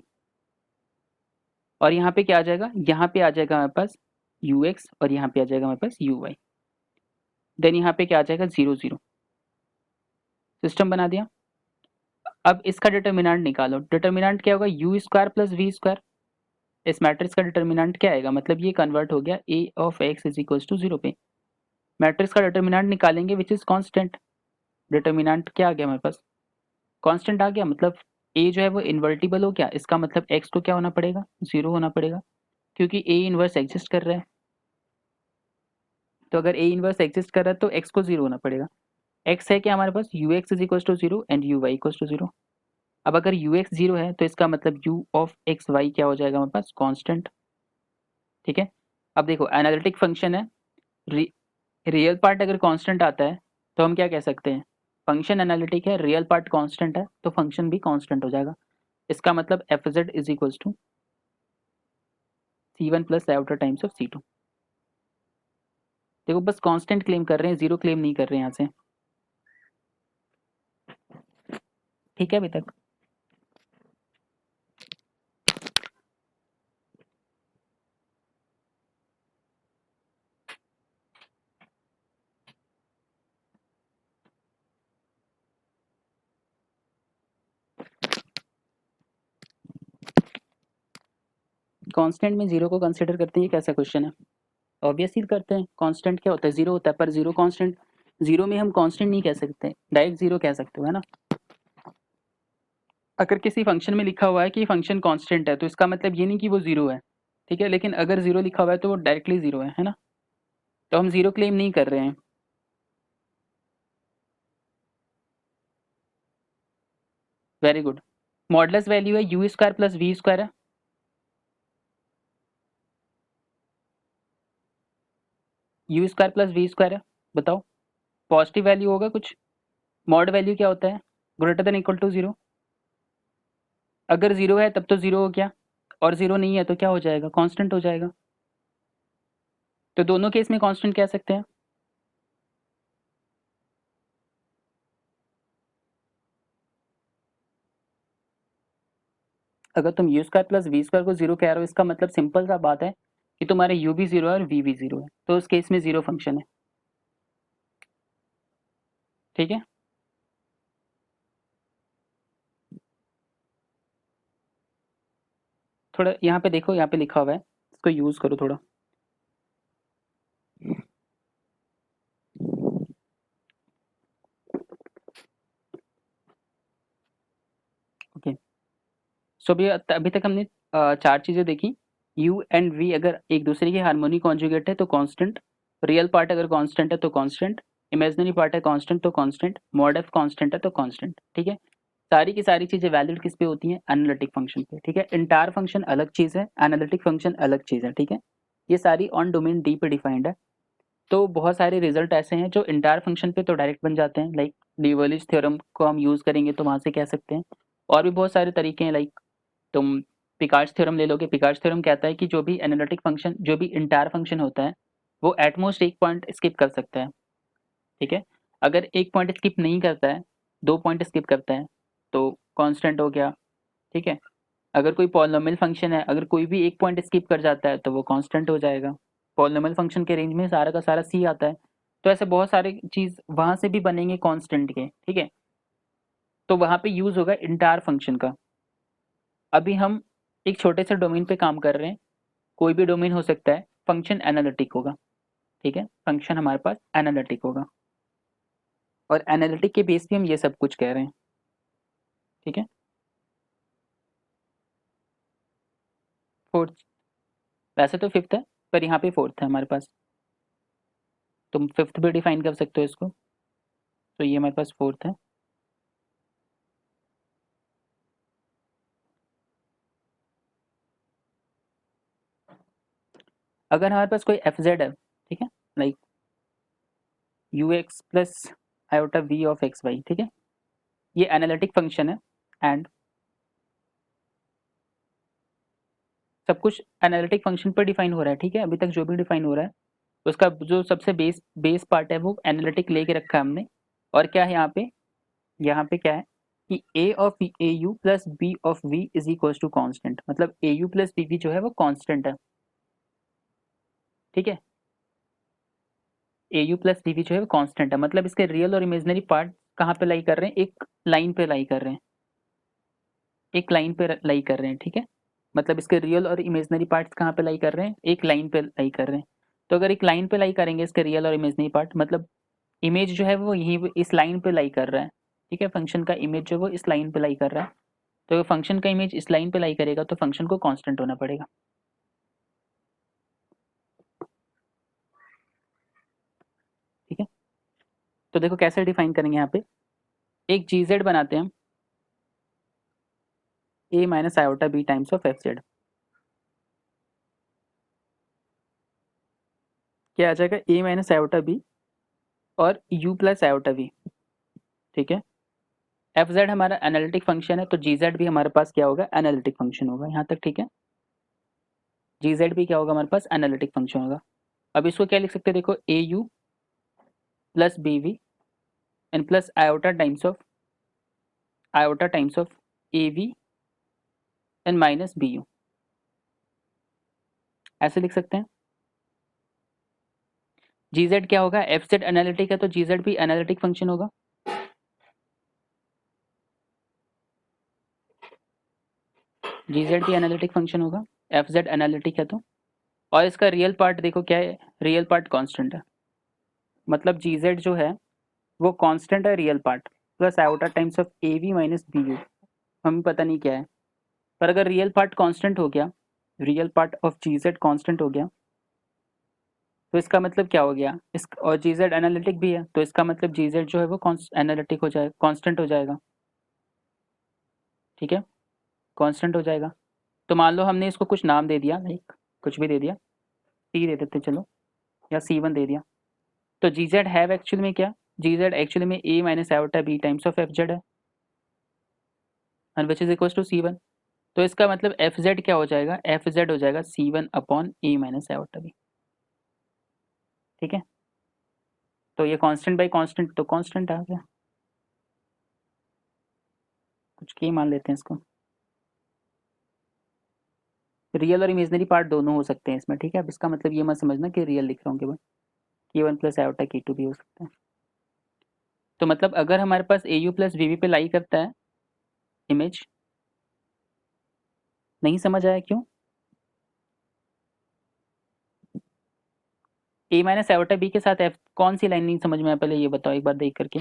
और यहाँ पे क्या आ जाएगा, यहाँ पे आ जाएगा हमारे पास ux और यहाँ पे आ जाएगा हमारे पास uy, देन यहाँ पे क्या आ जाएगा 0 0। सिस्टम बना दिया। अब इसका डिटर्मिनेंट निकालो, डिटर्मिनेंट क्या होगा, U square plus we square. इस मैट्रिक्स का डिटर्मिनेंट क्या आएगा, मतलब ये कन्वर्ट हो गया a of x is equal to 0 पे। मैट्रिक्स का डिटर्मिनेंट निकालेंगे विच इज कांस्टेंट। डिटर्मिनेंट क्या आ गया हमारे पास, कांस्टेंट आ गया, मतलब a जो है वो इन्वर्टिबल हो गया, इसका मतलब x को क्या होना पड़ेगा, 0 होना पड़ेगा, क्योंकि a इनवर्स एग्जिस्ट कर रहा है। तो अगर a इनवर्स एग्जिस्ट कर रहा है तो x को 0 होना पड़ेगा। x है क्या हमारे पास, ux is equal to 0 and uy equal to 0। अब अगर ux 0 है तो इसका मतलब u ऑफ एक्स वाई क्या हो जाएगा हमारे पास, कांस्टेंट। ठीक है, अब देखो एनालिटिक फंक्शन है, रियल पार्ट अगर कांस्टेंट आता है तो हम क्या कह सकते हैं, फंक्शन एनालिटिक है, रियल पार्ट कांस्टेंट है तो फंक्शन भी कांस्टेंट हो जाएगा। इसका मतलब F Z is equal to c1 plus outer times of c2। देखो बस कांस्टेंट क्लेम कर रहे हैं, जीरो क्लेम नहीं कर रहे हैं यहाँ से। ठीक है अभी तक। कांस्टेंट में जीरो को कंसीडर करते हैं, कैसा क्वेश्चन है, ऑब्वियसली करते हैं। कांस्टेंट क्या होता है, जीरो होता है, पर जीरो कांस्टेंट, जीरो में हम कांस्टेंट नहीं कह सकते, डायरेक्ट जीरो कह सकते हो, है ना। अगर किसी फंक्शन में लिखा हुआ है कि फंक्शन कांस्टेंट है तो इसका मतलब ये नहीं कि वो जीरो है, ठीक है, लेकिन अगर जीरो लिखा हुआ है तो वो डायरेक्टली जीरो है ना, तो हम जीरो क्लेम नहीं कर रहे हैं। Very good. मॉडुलस वैल्यू है U square plus we square है, U square plus we square है, बताओ पॉजिटिव वैल्यू होगा कुछ, मॉड वैल्यू क्या होता है, greater than equal to zero. अगर जीरो है तब तो जीरो हो गया, और जीरो नहीं है तो क्या हो जाएगा, कांस्टेंट हो जाएगा। तो दोनों केस में कांस्टेंट कह सकते हैं। अगर तुम U square plus we square को जीरो कह रहे हो, इसका मतलब सिंपल सा बात है कि तुम्हारे यू भी जीरो है और वी भी जीरो है, तो उस केस में जीरो फंक्शन है। ठीक है, थोड़ा यहाँ पे देखो, यहाँ पे लिखा हुआ है, इसको यूज करो थोड़ा। ओके, सो अभी तक हमने चार चीजें देखी। u एंड v अगर एक दूसरे के हार्मोनिक कॉन्जुगेट है तो कांस्टेंट, रियल पार्ट अगर कांस्टेंट है तो कांस्टेंट, इमेजिनरी पार्ट है कांस्टेंट तो कांस्टेंट, मॉड एफ कांस्टेंट है तो कांस्टेंट। ठीक है, सारी की सारी चीजें वैलिड किस पे होती हैं, एनालिटिक फंक्शन पे। ठीक है, इंटायर फंक्शन अलग चीज है, एनालिटिक फंक्शन अलग चीज है। ठीक है, ये सारी ऑन डोमेन डी पे डिफाइंड है। तो बहुत सारे रिजल्ट ऐसे हैं जो इंटायर फंक्शन पे तो डायरेक्ट बन जाते हैं, लाइक लीवर्लिज थ्योरम को हम यूज़ करेंगे तो वहाँ से कह सकते हैं। और भी बहुत सारे तरीके हैं, लाइक तुम पिकार्ड्स थ्योरम ले लोगे। पिकार्ड्स थ्योरम कहता है कि जो भी एनालिटिक फंक्शन, जो भी इंटायर फंक्शन होता है, वो एटमोस्ट एक पॉइंट स्किप कर सकता है, ठीक है। अगर एक पॉइंट स्किप नहीं करता है, 2 पॉइंट स्किप करता है, तो कांस्टेंट हो गया, ठीक है। अगर कोई पॉलिनोमियल फंक्शन है, अगर कोई भी एक पॉइंट स्किप कर जाता है तो वो कांस्टेंट हो जाएगा। पॉलिनोमियल फंक्शन के रेंज में सारा का सारा सी आता है। तो ऐसे बहुत सारे चीज़ वहाँ से भी बनेंगे कांस्टेंट के, ठीक है। तो वहाँ पे यूज़ होगा इंटायर फंक्शन का। अभी हम एक छोटे से डोमेन पे काम कर रहे हैं, कोई भी डोमेन हो सकता है, फंक्शन एनालिटिक होगा, ठीक है। फंक्शन हमारे पास एनालिटिक होगा और एनालिटिक के बेस पे हम ये सब कुछ कह रहे हैं, ठीक है। फोर्थ, वैसे तो फिफ्थ है पर यहाँ पे फोर्थ है हमारे पास। तुम फिफ्थ भी डिफाइन कर सकते हो इसको, तो ये हमारे पास फोर्थ है। अगर हमारे पास कोई एफ जेड है, ठीक है, like U x plus iota V of x Y, ठीक है, ये एनालिटिक फंक्शन है एंड सब कुछ एनालिटिक फंक्शन पर डिफाइन हो रहा है, ठीक है। अभी तक जो भी डिफाइन हो रहा है उसका जो सबसे बेस पार्ट है वो एनालिटिक लेके रखा है हमने। और क्या है यहाँ पे क्या है कि A of A U plus B of V is equal to constant, मतलब A U plus B V जो है वो कॉन्स्टेंट है, ठीक है। A U plus B V जो है वो कॉन्स्टेंट है, मतलब इसके रियल और इमेजनरी पार्ट कहाँ पे लाई कर रहे हैं, एक लाइन पे लाई कर रहे हैं, एक लाइन पे लाई कर रहे हैं, ठीक है। मतलब इसके रियल और इमेजनरी पार्ट्स कहाँ पे लाई कर रहे हैं, एक लाइन पे लाई कर रहे हैं। तो अगर एक लाइन पे लाई करेंगे इसके रियल और इमेजनरी पार्ट, मतलब इमेज जो है वो यहीं इस लाइन पे लाई कर रहा है, ठीक है। फंक्शन का इमेज जो है वो इस लाइन पे लाई कर रहा है, तो फंक्शन का इमेज इस लाइन पे लाई करेगा तो फंक्शन को कांस्टेंट होना पड़ेगा, ठीक है। तो देखो कैसे डिफाइन करेंगे यहाँ पे, एक जी जेड बनाते हैं हम, A minus iota B times of F Z. क्या आ जाएगा, ए माइनस आयोटा बी और यू प्लस आयोटा वी, ठीक है। एफ जेड हमारा एनालिटिक फंक्शन है, तो जी जेड भी हमारे पास क्या होगा, एनालिटिक फंक्शन होगा, यहाँ तक ठीक है। जी जेड भी क्या होगा हमारे पास, एनालिटिक फंक्शन होगा। अब इसको क्या लिख सकते हैं, देखो A U plus B V and plus iota times of A V and minus B U, ऐसे लिख सकते हैं। जी जेड क्या होगा, एफ जेड एनालिटिक है तो जी जेड भी एनालिटिक फंक्शन होगा, जी जेड भी एनालिटिक फंक्शन होगा, एफ जेड एनालिटिक है तो। और इसका रियल पार्ट देखो क्या है, रियल पार्ट कांस्टेंट है, मतलब जी जेड जो है वो कांस्टेंट है real part, plus iota times of A V minus B U, हमें पता नहीं क्या है। पर अगर रियल पार्ट कांस्टेंट हो गया, real part of G Z constant हो गया, तो इसका मतलब क्या हो गया, इस और जी जेड एनालिटिक भी है तो इसका मतलब जी जेड जो है वो एनालिटिक हो जाएगा, कांस्टेंट हो जाएगा, ठीक है, कांस्टेंट हो जाएगा। तो मान लो हमने इसको कुछ नाम दे दिया, लाइक कुछ भी दे दिया, टी दे देते चलो, या सी वन दे दिया। तो जी जेड है एक्चुअली में क्या, जी जेड एक्चुअली में A minus iota B times of F Z है, and which is equal to C one. तो इसका मतलब एफ जेड क्या हो जाएगा, एफ जेड हो जाएगा सी वन अपॉन ए माइनस आयोटा बी, ठीक है। तो ये कांस्टेंट बाई कांस्टेंट तो कांस्टेंट आ गया, कुछ की मान लेते हैं इसको। रियल और इमेजनरी पार्ट दोनों हो सकते हैं इसमें, ठीक है। अब इसका मतलब ये मत समझना कि रियल लिख रहा हूँ केवल, के वन प्लस आयोटा के टू भी हो सकता है। तो मतलब अगर हमारे पास ए यू प्लस वी वी पे लाई करता है इमेज, नहीं समझ आया क्यों, ए माइनस आयोटा बी के साथ एफ, कौन सी लाइन नहीं समझ में आया पहले ये बताओ एक बार देख करके,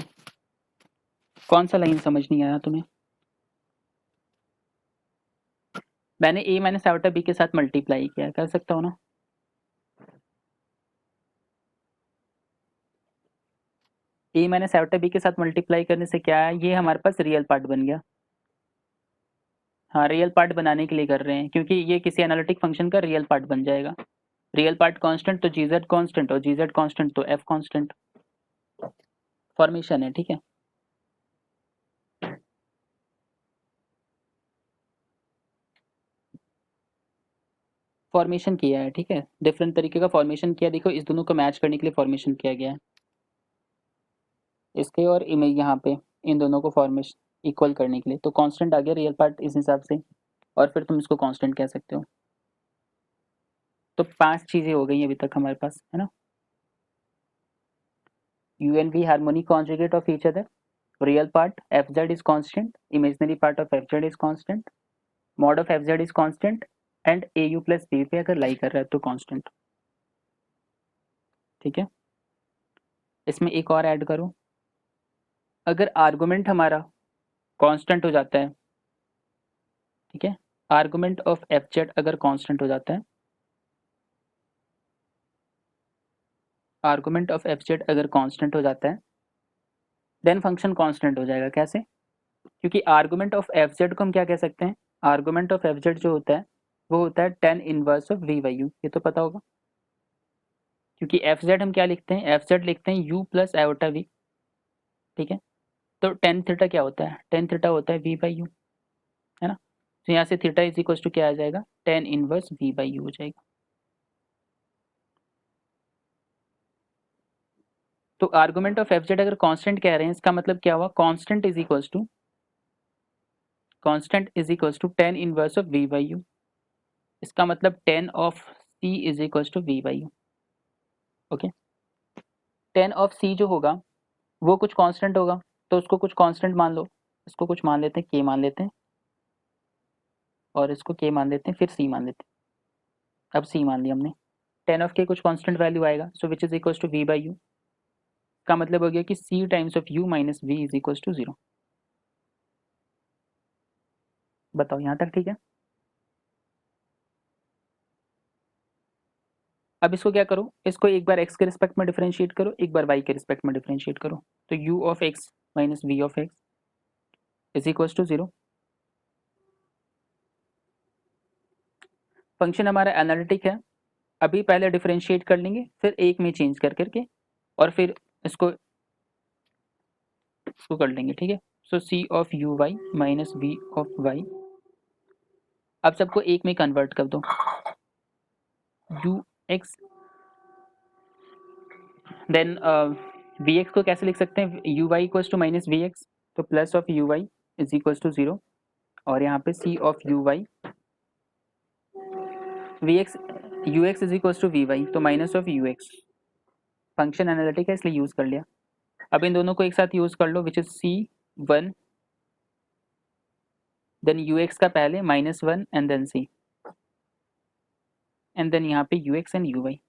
कौन सा लाइन समझ नहीं आया तुम्हें। मैंने ए माइनस आयोटा बी के साथ मल्टीप्लाई किया, कर सकता हूँ ना। ए माइनस आयोटा बी के साथ मल्टीप्लाई करने से क्या है, ये हमारे पास रियल पार्ट बन गया। हाँ, रियल पार्ट बनाने के लिए कर रहे हैं क्योंकि ये किसी एनालिटिक फंक्शन का रियल पार्ट बन जाएगा। रियल पार्ट कांस्टेंट तो जीजेड कांस्टेंट और जीजेड कांस्टेंट तो एफ कांस्टेंट। फॉर्मेशन है, ठीक है। फॉर्मेशन किया है, ठीक है, डिफरेंट तरीके का फॉर्मेशन किया। देखो इस दोनों को मैच करने के लिए फॉर्मेशन किया गया है, इसके और इमेज यहाँ पे इन दोनों को फॉर्मेशन इक्वल करने के लिए। तो कांस्टेंट आ गया रियल पार्ट इस हिसाब से, और फिर तुम इसको कांस्टेंट कह सकते हो। तो 5 चीजें हो गई अभी तक हमारे पास, है ना। U and V harmonic conjugate of each other. Real part fz is constant. Imaginary part of fz is constant. Mod of fz is constant. And au plus b पे अगर लाई कर रहा है तो constant। ठीक है, इसमें एक और ऐड करो। अगर आर्गुमेंट हमारा कांस्टेंट हो जाता है, ठीक है, आर्गुमेंट ऑफ fz अगर कांस्टेंट हो जाता है, आर्गुमेंट ऑफ fz अगर कांस्टेंट हो जाता है, देन फंक्शन कांस्टेंट हो जाएगा। कैसे? क्योंकि आर्गुमेंट ऑफ fz को हम क्या कह सकते हैं, आर्गुमेंट ऑफ fz जो होता है वो होता है tan inverse of v by u, ये तो पता होगा। क्योंकि fz हम क्या लिखते हैं, fz लिखते हैं u प्लस आयोटा v, ठीक है। तो tan थीटा क्या होता है, tan थीटा होता है v बाई u, है ना। तो यहाँ से थीटा इज इक्वल टू क्या आ जाएगा, tan inverse v by u हो जाएगा। तो आर्गुमेंट ऑफ fz अगर कांस्टेंट कह रहे हैं, इसका मतलब क्या हुआ, constant is equal to tan inverse of v by u। इसका मतलब tan of c is equal to v by u। Okay, tan of c जो होगा वो कुछ कांस्टेंट होगा, तो उसको कुछ कांस्टेंट मान लो। इसको कुछ मान लेते हैं, k मान लेते हैं, और इसको k मान लेते हैं, फिर c मान लेते हैं। अब c मान लिया हमने, tan ऑफ k कुछ कांस्टेंट वैल्यू आएगा, so which is equal to v by u। का मतलब हो गया कि c times of u minus v is equal to 0। बताओ यहाँ तक ठीक है। अब इसको क्या करो, इसको एक बार x के रिस्पेक्ट में डिफरेंशिएट करो, एक बार y के रिस्पेक्ट में डिफरेंशिएट करो। तो u of x minus v of x is equal to 0। Function हमारा एनालिटिक है। अभी पहले डिफरेंशिएट कर लेंगे, फिर एक में चेंज कर करके, और फिर इसको कर लेंगे, ठीक है। सो c of u y minus v of y, अब सबको एक में कन्वर्ट कर दो। u x, then V X को कैसे लिख सकते हैं, U Y equals to minus we X, तो plus of you Y is equals to 0, और यहाँ पे C of you Y, V X U x is equals to we Y, तो minus of U X. Function analytic है इसलिए use कर लिया। अब इन दोनों को एक साथ यूज़ कर लो, which is C one, then U X का पहले minus one, and then C, and then यहाँ पे U X and you Y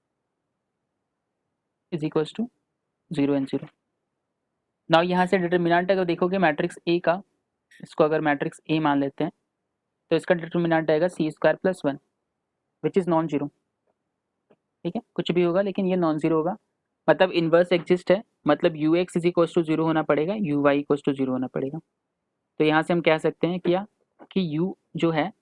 is equals to 0 and 0। Now यहाँ से डिटर्मिनेंट अगर देखोगे मैट्रिक्स ए का, इसको अगर मैट्रिक्स ए मान लेते हैं, तो इसका डिटर्मिनेंट आएगा C square plus 1, which is non zero. ठीक है, कुछ भी होगा लेकिन ये नॉन जीरो होगा, मतलब इन्वर्स एग्जिस्ट है, मतलब U x is equals to 0 होना पड़ेगा, यू वाई इक्वल्स टू 0 होना पड़ेगा। तो यहाँ से हम कह सकते हैं क्या कि u जो है